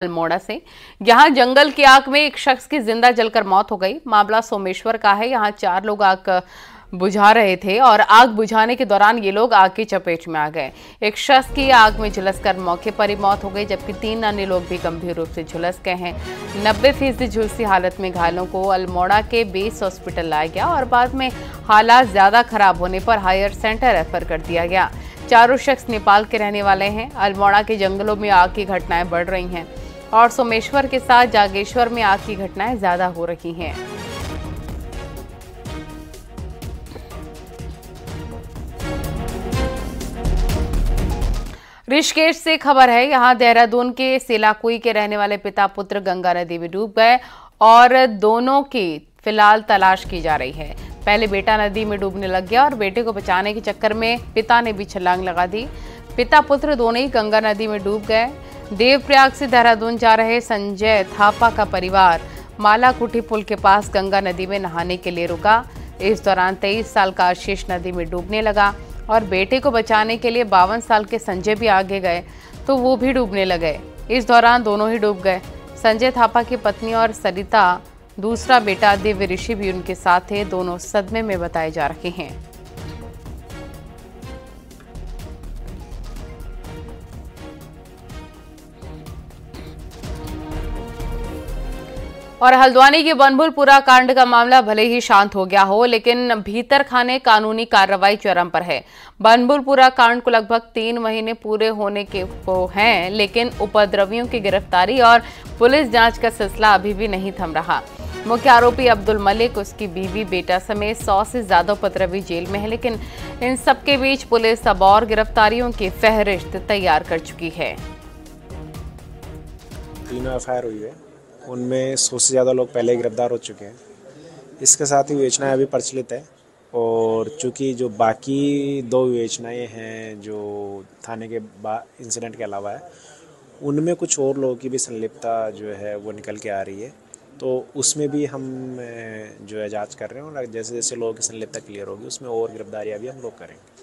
अल्मोड़ा से। यहां जंगल की आग में एक शख्स की जिंदा जलकर मौत हो गई। मामला सोमेश्वर का है। यहां 4 लोग आग बुझा रहे थे और आग बुझाने के दौरान ये लोग आग की चपेट में आ गए। एक शख्स की आग में झुलसकर मौके पर ही मौत हो गई, जबकि 3 अन्य लोग भी गंभीर रूप से झुलस गए हैं। 90% झुलसी हालत में घायलों को अल्मोड़ा के बेस हॉस्पिटल लाया गया और बाद में हालात ज्यादा खराब होने पर हायर सेंटर रेफर कर दिया गया। चारों शख्स नेपाल के रहने वाले हैं। अल्मोड़ा के जंगलों में आग की घटनाएं बढ़ रही हैं और सोमेश्वर के साथ जागेश्वर में आग की घटनाएं ज्यादा हो रही हैं। ऋषिकेश से खबर है। यहां देहरादून के सेलाकुई के रहने वाले पिता पुत्र गंगा नदी में डूब गए और दोनों की फिलहाल तलाश की जा रही है। पहले बेटा नदी में डूबने लग गया और बेटे को बचाने के चक्कर में पिता ने भी छलांग लगा दी। पिता पुत्र दोनों ही गंगा नदी में डूब गए। देवप्रयाग से देहरादून जा रहे संजय थापा का परिवार मालाकुटी पुल के पास गंगा नदी में नहाने के लिए रुका। इस दौरान 23 साल का आशीष नदी में डूबने लगा और बेटे को बचाने के लिए 52 साल के संजय भी आगे गए तो वो भी डूबने लगे। इस दौरान दोनों ही डूब गए। संजय थापा की पत्नी और सरिता दूसरा बेटा दिव्य ऋषि भी उनके साथ थे। दोनों सदमे में बताए जा रहे हैं। और हल्द्वानी के बनभूलपुरा कांड का मामला भले ही शांत हो गया हो, लेकिन भीतर खाने कानूनी कार्रवाई चरम पर है। बनभूलपुरा कांड को लगभग 3 महीने पूरे होने के को हैं, लेकिन उपद्रवियों की गिरफ्तारी और पुलिस जांच का सिलसिला अभी भी नहीं थम रहा। मुख्य आरोपी अब्दुल मलिक, उसकी बीवी, बेटा समेत 100 से ज्यादा उपद्रवी जेल में है, लेकिन इन सबके बीच पुलिस अब और गिरफ्तारियों की फहरिस्त तैयार कर चुकी है। 3 एफआईआर हुई है, उनमें 100 से ज़्यादा लोग पहले गिरफ्तार हो चुके हैं। इसके साथ ही विवेचनाएं अभी प्रचलित है और चूँकि जो बाकी 2 विवेचनाएं हैं जो थाने के इंसिडेंट के अलावा है, उनमें कुछ और लोगों की भी संलिप्तता जो है वो निकल के आ रही है, तो उसमें भी हम जो है जांच कर रहे हैं और जैसे जैसे लोगों की संलिप्तता क्लियर होगी उसमें और गिरफ्तारियाँ भी हम लोग करेंगे।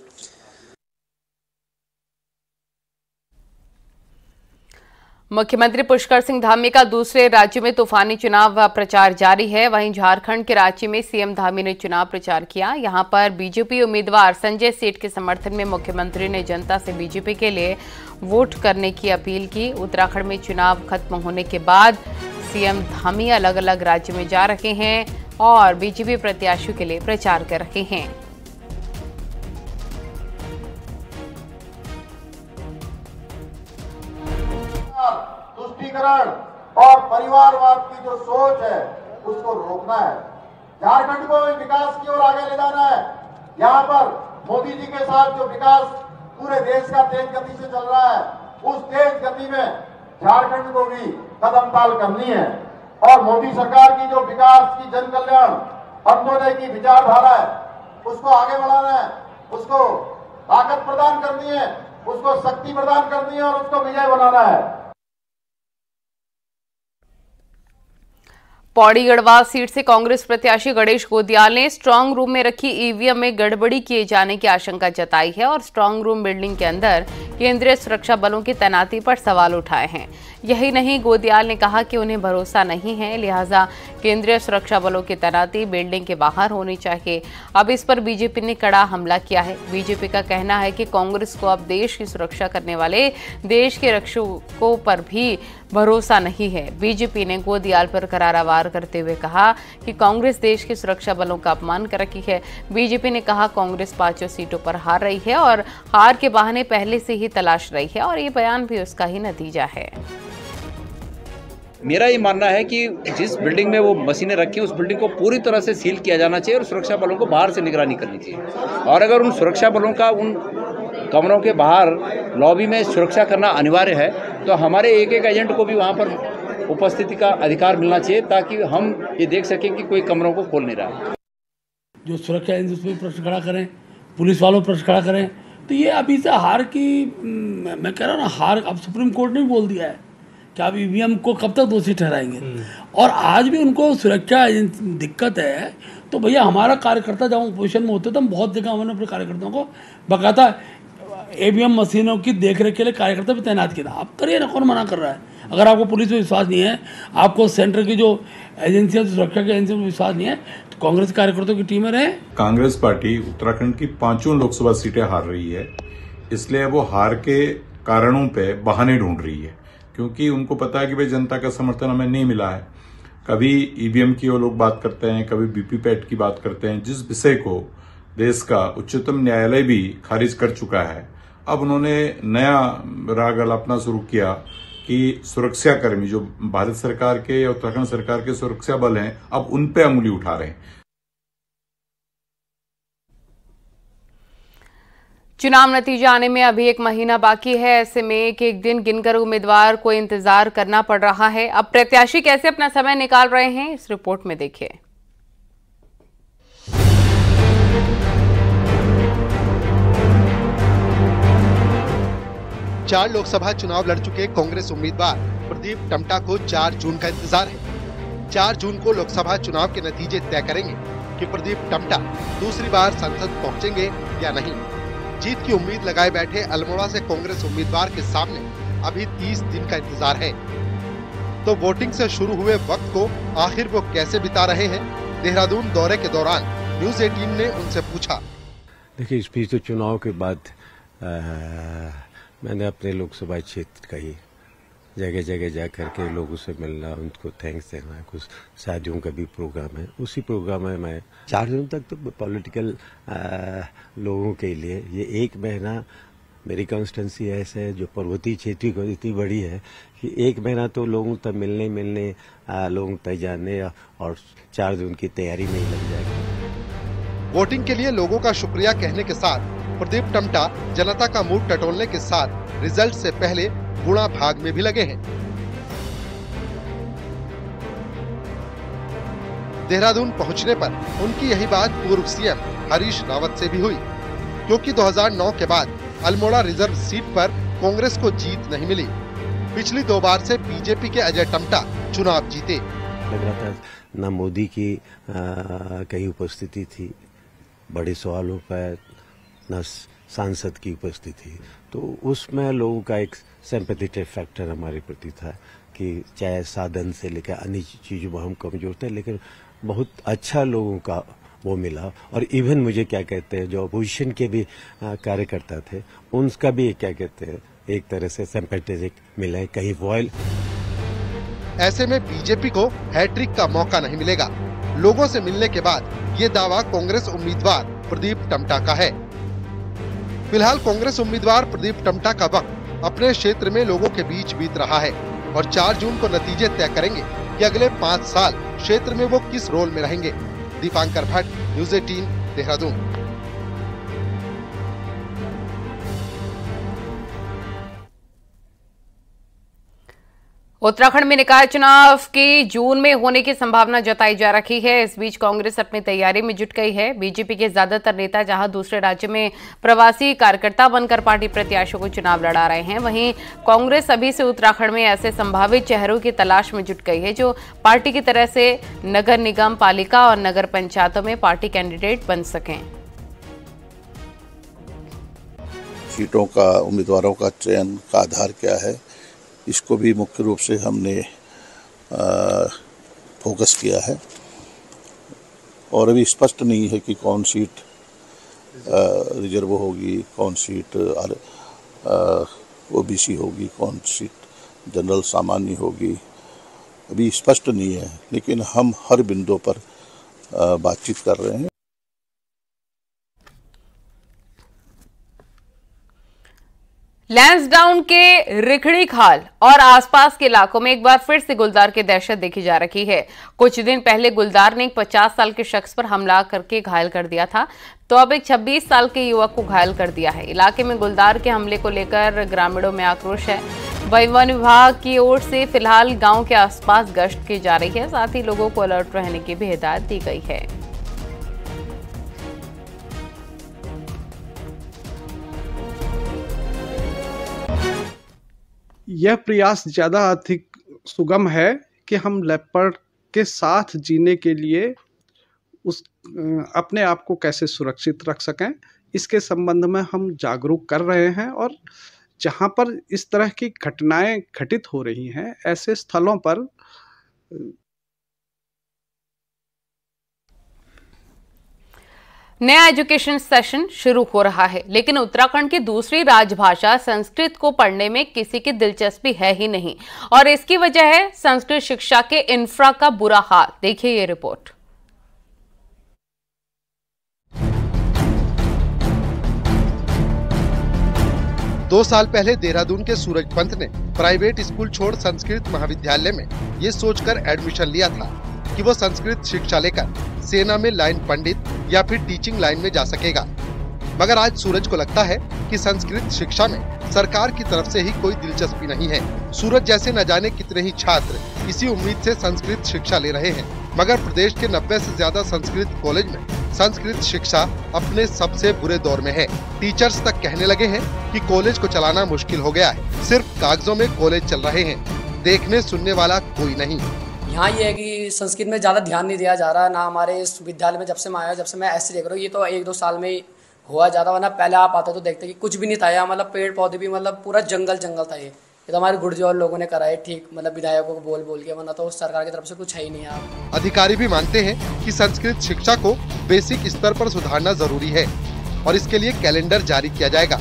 मुख्यमंत्री पुष्कर सिंह धामी का दूसरे राज्यों में तूफानी चुनाव प्रचार जारी है। वहीं झारखंड के रांची में सीएम धामी ने चुनाव प्रचार किया। यहां पर बीजेपी उम्मीदवार संजय सेठ के समर्थन में मुख्यमंत्री ने जनता से बीजेपी के लिए वोट करने की अपील की। उत्तराखंड में चुनाव खत्म होने के बाद सीएम धामी अलग अलग राज्यों में जा रहे हैं और बीजेपी प्रत्याशियों के लिए प्रचार कर रहे हैं। तुष्टीकरण और परिवारवाद की जो सोच है उसको रोकना है। झारखंड को विकास की ओर आगे ले जाना है। यहाँ पर मोदी जी के साथ जो विकास पूरे देश का तेज गति से चल रहा है, उस तेज गति में झारखंड को भी कदम ताल करनी है और मोदी सरकार की जो विकास की जन कल्याण अंत्योदय की विचारधारा है उसको आगे बढ़ाना है, उसको ताकत प्रदान करनी है, उसको शक्ति प्रदान करनी है और उसको विजय बनाना है। पौड़ी गढ़वाल सीट से कांग्रेस प्रत्याशी गणेश गोदियाल ने स्ट्रांग रूम में रखी ईवीएम में गड़बड़ी किए जाने की आशंका जताई है और स्ट्रांग रूम बिल्डिंग के अंदर केंद्रीय सुरक्षा बलों की तैनाती पर सवाल उठाए हैं। यही नहीं, गोदियाल ने कहा कि उन्हें भरोसा नहीं है, लिहाजा केंद्रीय सुरक्षा बलों की तैनाती बिल्डिंग के बाहर होनी चाहिए। अब इस पर बीजेपी ने कड़ा हमला किया है। बीजेपी का कहना है कि कांग्रेस को अब देश की सुरक्षा करने वाले देश के रक्षकों पर भी भरोसा नहीं है। बीजेपी ने गोदियाल पर करारा वार करते हुए कहा कि कांग्रेस देश की सुरक्षा बलों का अपमान कर रही है। बीजेपी ने कहा कांग्रेस 5 सीटों पर हार रही है और हार के बहाने पहले से ही तलाश रही है और ये बयान भी उसका ही नतीजा है। मेरा ये मानना है कि जिस बिल्डिंग में वो मशीनें रखी हैं उस बिल्डिंग को पूरी तरह से सील किया जाना चाहिए और सुरक्षा बलों को बाहर से निगरानी करनी चाहिए। और अगर उन सुरक्षा बलों का उन कमरों के बाहर लॉबी में सुरक्षा करना अनिवार्य है तो हमारे एक एक एजेंट को भी वहाँ पर उपस्थिति का अधिकार मिलना चाहिए ताकि हम ये देख सकें कि कोई कमरों को खोल नहीं रहा। जो सुरक्षा एजेंसी प्रश्न खड़ा करें, पुलिस वालों प्रश्न खड़ा करें, तो ये अभी से हार की, मैं कह रहा हूँ ना, हार अब सुप्रीम कोर्ट ने भी बोल दिया है कि आप ईवीएम को कब तक दोषी ठहराएंगे। और आज भी उनको सुरक्षा दिक्कत है तो भैया हमारा कार्यकर्ता जब अपोजिशन में होते तो हम बहुत जगह हमने अपने कार्यकर्ताओं को बकायदा ईवीएम मशीनों की देखरेख के लिए कार्यकर्ता भी तैनात किया। आप करिए ना, कौन मना कर रहा है। अगर आपको पुलिस पे विश्वास नहीं है, आपको सेंटर की जो एजेंसियां सुरक्षा की एजेंसियों पर विश्वास नहीं है, तो कांग्रेस कार्यकर्ताओं की टीमें रहे। कांग्रेस पार्टी उत्तराखंड की 5 लोकसभा सीटें हार रही है, इसलिए वो हार के कारणों पे बहाने ढूंढ रही है, क्योंकि उनको पता है कि भाई जनता का समर्थन हमें नहीं मिला है। कभी ईवीएम की वो लोग बात करते हैं, कभी वीवीपैट की बात करते हैं, जिस विषय को देश का उच्चतम न्यायालय भी खारिज कर चुका है। अब उन्होंने नया राग अलापना शुरू किया कि सुरक्षाकर्मी जो भारत सरकार के या उत्तराखंड सरकार के सुरक्षा बल हैं, अब उन पे अंगुली उठा रहे हैं। चुनाव नतीजा आने में अभी 1 महीना बाकी है। ऐसे में एक दिन गिनकर उम्मीदवार को इंतजार करना पड़ रहा है। अब प्रत्याशी कैसे अपना समय निकाल रहे हैं, इस रिपोर्ट में देखिए। चार लोकसभा चुनाव लड़ चुके कांग्रेस उम्मीदवार प्रदीप टम्टा को 4 जून का इंतजार है। 4 जून को लोकसभा चुनाव के नतीजे तय करेंगे कि प्रदीप टम्टा दूसरी बार संसद पहुंचेंगे या नहीं। जीत की उम्मीद लगाए बैठे अल्मोड़ा से कांग्रेस उम्मीदवार के सामने अभी 30 दिन का इंतजार है। तो वोटिंग से शुरू हुए वक्त को आखिर वो कैसे बिता रहे हैं, देहरादून दौरे के दौरान न्यूज़ 18 ने उनसे पूछा। देखिए, इस बीच तो चुनाव के बाद मैंने अपने लोकसभा क्षेत्र का ही जगह जगह जा करके लोगों से मिलना, उनको थैंक्स देना, कुछ शादियों का भी प्रोग्राम है, उसी प्रोग्राम में मैं 4 दिन तक तो पॉलिटिकल लोगों के लिए ये 1 महीना मेरी कॉन्स्टिट्यूंसी ऐसे है जो पर्वतीय क्षेत्र को इतनी बड़ी है कि 1 महीना तो लोगों तक मिलने लोगों तक जाने और 4 दिन की तैयारी में ही लग जाएगी। वोटिंग के लिए लोगों का शुक्रिया कहने के साथ प्रदीप टम्टा जनता का मूड टटोलने के साथ रिजल्ट से पहले गुणा भाग में भी लगे हैं। देहरादून पहुंचने पर उनकी यही बात पूर्व सीएम हरीश रावत से भी हुई, क्योंकि 2009 के बाद अल्मोड़ा रिजर्व सीट पर कांग्रेस को जीत नहीं मिली। पिछली 2 बार से बीजेपी के अजय टम्टा चुनाव जीते। लग रहा था न मोदी की कहीं उपस्थिति थी बड़े सवालों पर, न सांसद की उपस्थिति, तो उसमें लोगों का एक सिंपैथेटिक फैक्टर हमारे प्रति था कि चाहे साधन से लेकर अन्य चीज़ों में हम कमजोर थे, लेकिन बहुत अच्छा लोगों का वो मिला। और इवन मुझे क्या कहते हैं, जो अपोजिशन के भी कार्यकर्ता थे, उनका भी क्या कहते हैं एक तरह से सिंपैथेटिक मिला है कहीं वॉयल। ऐसे में बीजेपी को हैट्रिक का मौका नहीं मिलेगा। लोगों से मिलने के बाद ये दावा कांग्रेस उम्मीदवार प्रदीप टम्टा का है। फिलहाल कांग्रेस उम्मीदवार प्रदीप टम्टा का वक्त अपने क्षेत्र में लोगों के बीच बीत रहा है और 4 जून को नतीजे तय करेंगे कि अगले 5 साल क्षेत्र में वो किस रोल में रहेंगे। दीपांकर भट्ट, न्यूज़ 18, देहरादून। उत्तराखंड में निकाय चुनाव के जून में होने की संभावना जताई जा रही है। इस बीच कांग्रेस अपनी तैयारी में जुट गई है। बीजेपी के ज्यादातर नेता जहां दूसरे राज्य में प्रवासी कार्यकर्ता बनकर पार्टी प्रत्याशियों को चुनाव लड़ा रहे हैं, वहीं कांग्रेस अभी से उत्तराखंड में ऐसे संभावित चेहरों की तलाश में जुट गई है जो पार्टी की तरह से नगर निगम पालिका और नगर पंचायतों में पार्टी कैंडिडेट बन सकें। सीटों का, उम्मीदवारों का चयन का आधार क्या है, इसको भी मुख्य रूप से हमने फोकस किया है। और अभी स्पष्ट नहीं है कि कौन सीट रिजर्व होगी, कौन सीट ओबीसी होगी, कौन सीट जनरल सामान्य होगी, अभी स्पष्ट नहीं है। लेकिन हम हर बिंदु पर बातचीत कर रहे हैं। लैंसडाउन के रिखड़ी खाल और आसपास के इलाकों में एक बार फिर से गुलदार की दहशत देखी जा रही है। कुछ दिन पहले गुलदार ने एक 50 साल के शख्स पर हमला करके घायल कर दिया था, तो अब एक 26 साल के युवक को घायल कर दिया है। इलाके में गुलदार के हमले को लेकर ग्रामीणों में आक्रोश है। वन विभाग की ओर से फिलहाल गांव के आसपास गश्त की जा रही है, साथ ही लोगों को अलर्ट रहने की भी हिदायत दी गई है। यह प्रयास ज़्यादा अधिक सुगम है कि हम लेपर्ड के साथ जीने के लिए अपने आप को कैसे सुरक्षित रख सकें, इसके संबंध में हम जागरूक कर रहे हैं और जहाँ पर इस तरह की घटनाएं घटित हो रही हैं, ऐसे स्थलों पर नया एजुकेशन सेशन शुरू हो रहा है, लेकिन उत्तराखंड की दूसरी राजभाषा संस्कृत को पढ़ने में किसी की दिलचस्पी है ही नहीं और इसकी वजह है संस्कृत शिक्षा के इंफ्रा का बुरा हाल। देखिए ये रिपोर्ट। दो साल पहले देहरादून के सूरज पंत ने प्राइवेट स्कूल छोड़ संस्कृत महाविद्यालय में ये सोचकर एडमिशन लिया था कि वो संस्कृत शिक्षा लेकर सेना में लाइन पंडित या फिर टीचिंग लाइन में जा सकेगा। मगर आज सूरज को लगता है कि संस्कृत शिक्षा में सरकार की तरफ से ही कोई दिलचस्पी नहीं है। सूरज जैसे न जाने कितने ही छात्र इसी उम्मीद से संस्कृत शिक्षा ले रहे हैं, मगर प्रदेश के 90 से ज्यादा संस्कृत कॉलेज में संस्कृत शिक्षा अपने सबसे बुरे दौर में है। टीचर्स तक कहने लगे हैं कि कॉलेज को चलाना मुश्किल हो गया है, सिर्फ कागजों में कॉलेज चल रहे हैं, देखने सुनने वाला कोई नहीं। यहाँ ये है कि संस्कृत में ज़्यादा ध्यान नहीं दिया जा रहा ना हमारे इस विद्यालय में। जब से मैं आया, जब से मैं ऐसे देख रहा हूँ, ये तो 1-2 साल में ही हुआ ज़्यादा, वरना पहले आप आते तो देखते कि कुछ भी नहीं था यहाँ, मतलब पेड़ पौधे भी, मतलब पूरा जंगल था ये तो हमारे गुर्जर लोगों ने कराए ठीक, मतलब विधायकों को बोल के, वरना तो सरकार की तरफ से कुछ है ही नहीं यहाँ। अधिकारी भी मानते हैं कि संस्कृत शिक्षा को बेसिक स्तर पर सुधारना जरूरी है और इसके लिए कैलेंडर जारी किया जाएगा।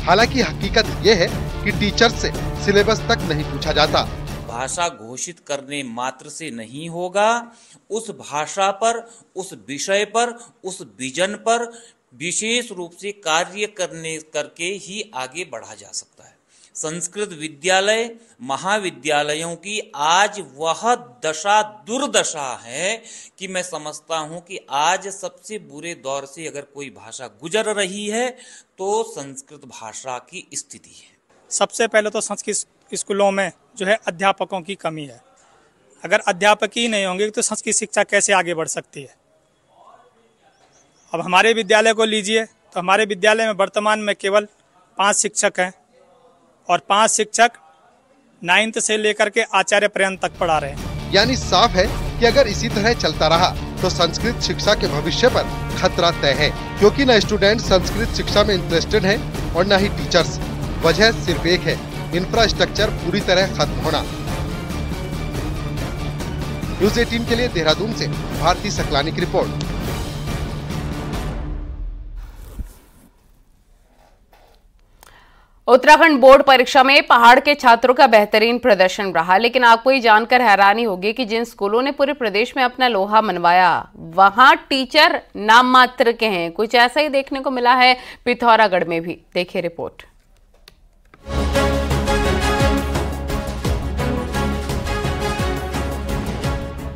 हालांकि हकीकत ये है कि टीचर से सिलेबस तक नहीं पूछा जाता। भाषा घोषित करने मात्र से नहीं होगा, उस भाषा पर, उस विषय पर, उस विजन पर विशेष रूप से कार्य करके ही आगे बढ़ा जा सकता है। संस्कृत विद्यालय महाविद्यालयों की आज वह दशा दुर्दशा है कि मैं समझता हूं कि आज सबसे बुरे दौर से अगर कोई भाषा गुजर रही है तो संस्कृत भाषा की स्थिति है। सबसे पहले तो संस्कृत स्कूलों में जो है अध्यापकों की कमी है। अगर अध्यापक ही नहीं होंगे तो संस्कृत शिक्षा कैसे आगे बढ़ सकती है। अब हमारे विद्यालय को लीजिए तो हमारे विद्यालय में वर्तमान में केवल 5 शिक्षक हैं और 5 शिक्षक 9th से लेकर के आचार्य पर्यंत तक पढ़ा रहे हैं। यानी साफ है कि अगर इसी तरह चलता रहा तो संस्कृत शिक्षा के भविष्य पर खतरा तय है, क्योंकि न स्टूडेंट संस्कृत शिक्षा में इंटरेस्टेड हैं और न ही टीचर्स। वजह सिर्फ एक है, इंफ्रास्ट्रक्चर पूरी तरह खत्म होना। न्यूज़ 18 के लिए देहरादून से भारती सकलानी की रिपोर्ट। उत्तराखंड बोर्ड परीक्षा में पहाड़ के छात्रों का बेहतरीन प्रदर्शन रहा, लेकिन आपको ये जानकर हैरानी होगी कि जिन स्कूलों ने पूरे प्रदेश में अपना लोहा मनवाया वहां टीचर नाम मात्र के हैं। कुछ ऐसा ही देखने को मिला है पिथौरागढ़ में भी। देखिए रिपोर्ट।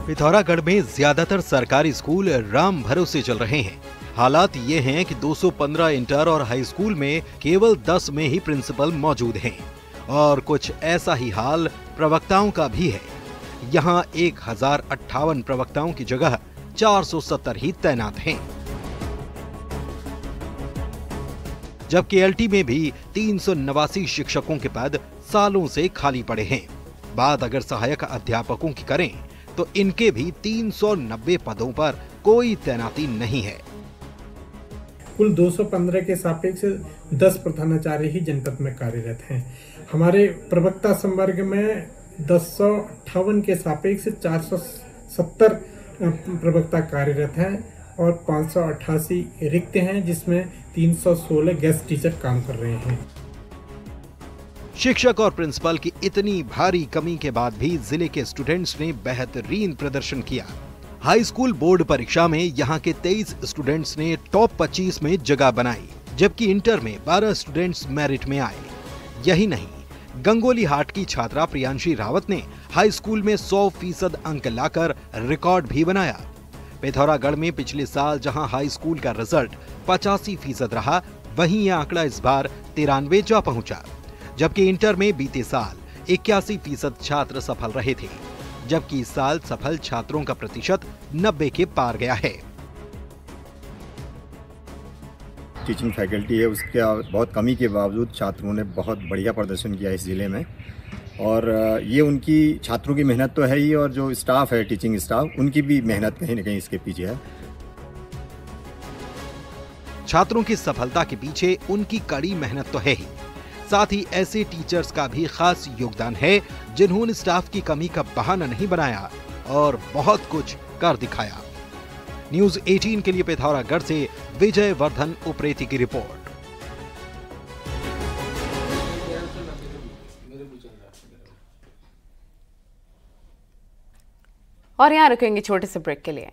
पिथौरागढ़ में ज्यादातर सरकारी स्कूल राम भरोसे चल रहे हैं। हालात ये हैं कि 215 इंटर और हाई स्कूल में केवल 10 में ही प्रिंसिपल मौजूद हैं और कुछ ऐसा ही हाल प्रवक्ताओं का भी है। यहाँ 1058 प्रवक्ताओं की जगह 470 ही तैनात हैं, जबकि एलटी में भी 389 शिक्षकों के पद सालों से खाली पड़े हैं। बात अगर सहायक अध्यापकों की करें तो इनके भी 390 पदों पर कोई तैनाती नहीं है। कुल 215 के सापेक्ष 10 प्रधानाचार्य ही जनपद में कार्यरत हैं। हमारे प्रवक्ता संवर्ग में 1058 के सापेक्ष 470 प्रवक्ता कार्यरत हैं और 588 रिक्त हैं, जिसमें 316 गेस्ट टीचर काम कर रहे हैं। शिक्षक और प्रिंसिपल की इतनी भारी कमी के बाद भी जिले के स्टूडेंट्स ने बेहतरीन प्रदर्शन किया। हाई स्कूल बोर्ड परीक्षा में यहाँ के 23 स्टूडेंट्स ने टॉप 25 में जगह बनाई, जबकि इंटर में 12 स्टूडेंट्स मेरिट में आए। यही नहीं, गंगोली हाट की छात्रा प्रियांशी रावत ने हाई स्कूल में 100% अंक लाकर रिकॉर्ड भी बनाया। पिथौरागढ़ में पिछले साल जहां हाई स्कूल का रिजल्ट 85% रहा, वहीं यह आंकड़ा इस बार 93 जा पहुंचा। जबकि इंटर में बीते साल 81% छात्र सफल रहे थे, जबकि इस साल सफल छात्रों का प्रतिशत 90 के पार गया है। टीचिंग फैकल्टी है, उसके बहुत कमी के बावजूद छात्रों ने बहुत बढ़िया प्रदर्शन किया इस जिले में, और ये उनकी छात्रों की मेहनत तो है ही, और जो स्टाफ है, टीचिंग स्टाफ, उनकी भी मेहनत कहीं न कहीं इसके पीछे है। छात्रों की सफलता के पीछे उनकी कड़ी मेहनत तो है ही, साथ ही ऐसे टीचर्स का भी खास योगदान है जिन्होंने स्टाफ की कमी का बहाना नहीं बनाया और बहुत कुछ कर दिखाया। न्यूज़ 18 के लिए पिथौरागढ़ से विजय वर्धन उप्रेती की रिपोर्ट। और यहाँ रुकेंगे छोटे से ब्रेक के लिए।